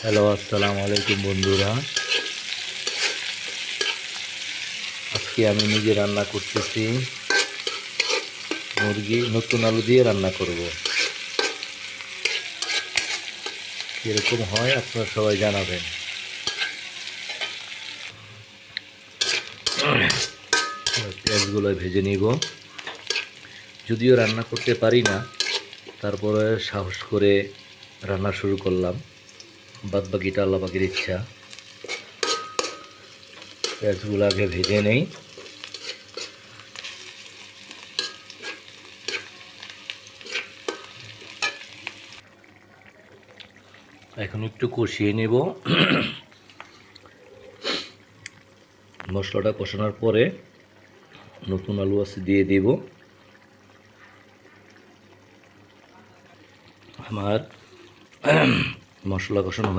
Hello, আসসালামু আলাইকুম বন্ধুরা। আজকে আমি নিজে রান্না করতেছি মুরগি, নতুন আলু দিয়ে রান্না করব। কীরকম হয় আপনারা সবাই জানাবেন। পেঁয়াজগুলো ভেজে নিব। যদিও রান্না করতে পারি না, তারপরে সাহস করে রান্না শুরু করলাম। বাদ বাকিটা আল্লাহ পাকের ইচ্ছা। পেঁয়াজগুলো আগে ভেজে নেই। এখন একটু কষিয়ে নেব। মশলাটা কষানোর পরে নতুন আলু আছে দিয়ে দিব। আমার মশলা কষানো